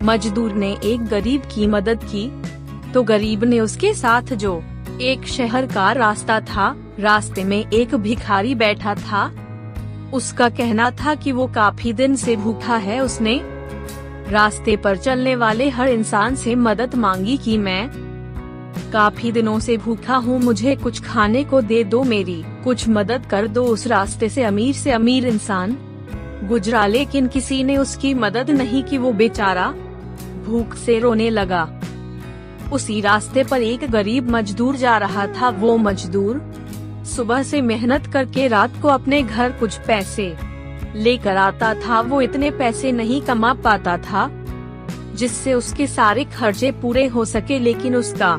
मजदूर ने एक गरीब की मदद की तो गरीब ने उसके साथ जो एक शहर का रास्ता था, रास्ते में एक भिखारी बैठा था। उसका कहना था कि वो काफी दिन से भूखा है। उसने रास्ते पर चलने वाले हर इंसान से मदद मांगी कि मैं काफी दिनों से भूखा हूँ, मुझे कुछ खाने को दे दो, मेरी कुछ मदद कर दो। उस रास्ते से अमीर इंसान गुजरा, लेकिन किसी ने उसकी मदद नहीं की। वो बेचारा भूख से रोने लगा। उसी रास्ते पर एक गरीब मजदूर जा रहा था। वो मजदूर सुबह से मेहनत करके रात को अपने घर कुछ पैसे लेकर आता था। वो इतने पैसे नहीं कमा पाता था जिससे उसके सारे खर्चे पूरे हो सके, लेकिन उसका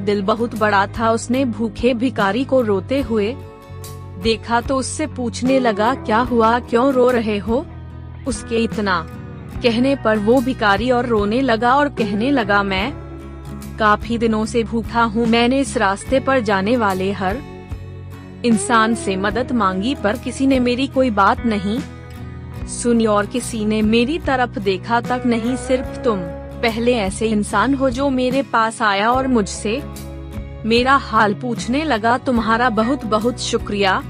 दिल बहुत बड़ा था। उसने भूखे भिखारी को रोते हुए देखा तो उससे पूछने लगा, क्या हुआ, क्यों रो रहे हो? उसके इतना कहने पर वो भिखारी और रोने लगा और कहने लगा, मैं काफी दिनों से भूखा हूँ। मैंने इस रास्ते पर जाने वाले हर इंसान से मदद मांगी पर किसी ने मेरी कोई बात नहीं सुनी और किसी ने मेरी तरफ देखा तक नहीं। सिर्फ तुम पहले ऐसे इंसान हो जो मेरे पास आया और मुझसे मेरा हाल पूछने लगा। तुम्हारा बहुत बहुत शुक्रिया।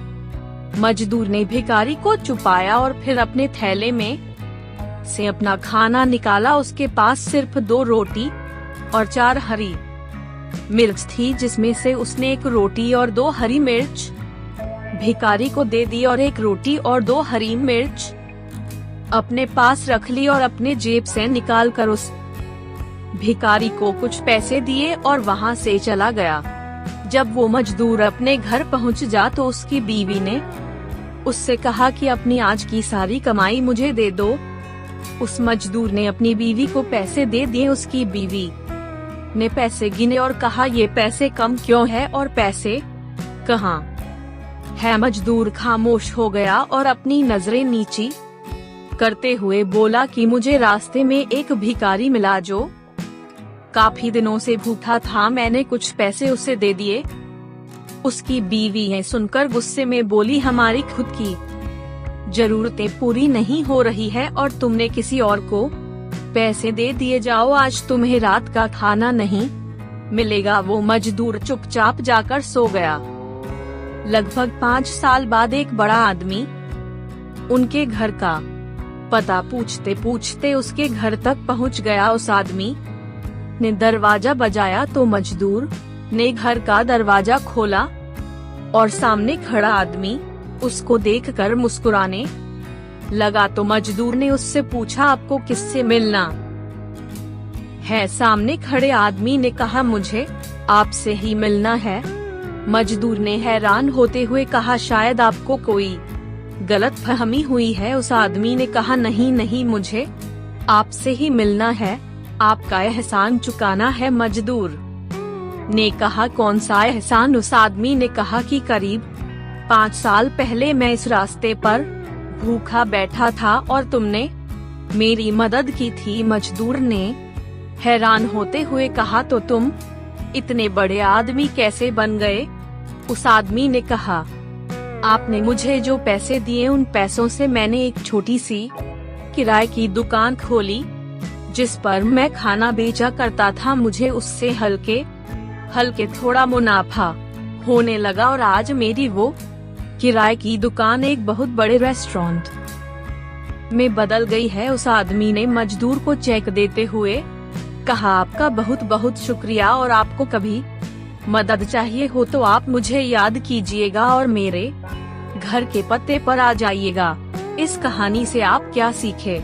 मजदूर ने भिखारी को छुपाया और फिर अपने थैले में से अपना खाना निकाला। उसके पास सिर्फ 2 रोटी और 4 हरी मिर्च थी, जिसमें से उसने 1 रोटी और 2 हरी मिर्च भिखारी को दे दी और 1 रोटी और 2 हरी मिर्च अपने पास रख ली और अपने जेब से निकालकर उस भिखारी को कुछ पैसे दिए और वहां से चला गया। जब वो मजदूर अपने घर पहुंच जा तो उसकी बीवी ने उससे कहा कि अपनी आज की सारी कमाई मुझे दे दो। उस मजदूर ने अपनी बीवी को पैसे दे दिए। उसकी बीवी ने पैसे गिने और कहा, ये पैसे कम क्यों है और पैसे कहाँ है? मजदूर खामोश हो गया और अपनी नजरें नीची करते हुए बोला कि मुझे रास्ते में एक भिखारी मिला जो काफी दिनों से भूखा था, मैंने कुछ पैसे उसे दे दिए। उसकी बीवी ये सुनकर गुस्से में बोली, हमारी खुद की जरूरतें पूरी नहीं हो रही है और तुमने किसी और को पैसे दे दिए, जाओ आज तुम्हें रात का खाना नहीं मिलेगा। वो मजदूर चुपचाप जाकर सो गया। लगभग 5 साल बाद एक बड़ा आदमी उनके घर का पता पूछते पूछते उसके घर तक पहुंच गया। उस आदमी ने दरवाजा बजाया तो मजदूर ने घर का दरवाजा खोला और सामने खड़ा आदमी उसको देखकर मुस्कुराने लगा। तो मजदूर ने उससे पूछा, आपको किससे मिलना है? सामने खड़े आदमी ने कहा, मुझे आपसे ही मिलना है। मजदूर ने हैरान होते हुए कहा, शायद आपको कोई गलतफहमी हुई है। उस आदमी ने कहा, नहीं, मुझे आपसे ही मिलना है, आपका एहसान चुकाना है। मजदूर ने कहा, कौन सा एहसान? उस आदमी ने कहा कि करीब 5 साल पहले मैं इस रास्ते पर भूखा बैठा था और तुमने मेरी मदद की थी। मजदूर ने हैरान होते हुए कहा, तो तुम इतने बड़े आदमी कैसे बन गए? उस आदमी ने कहा, आपने मुझे जो पैसे दिए उन पैसों से मैंने एक छोटी सी किराए की दुकान खोली जिस पर मैं खाना बेचा करता था। मुझे उससे हल्के थोड़ा मुनाफा होने लगा और आज मेरी वो किराए की दुकान एक बहुत बड़े रेस्टोरेंट में बदल गई है। उस आदमी ने मजदूर को चेक देते हुए कहा, आपका बहुत बहुत शुक्रिया और आपको कभी मदद चाहिए हो तो आप मुझे याद कीजिएगा और मेरे घर के पते पर आ जाइएगा। इस कहानी से आप क्या सीखे?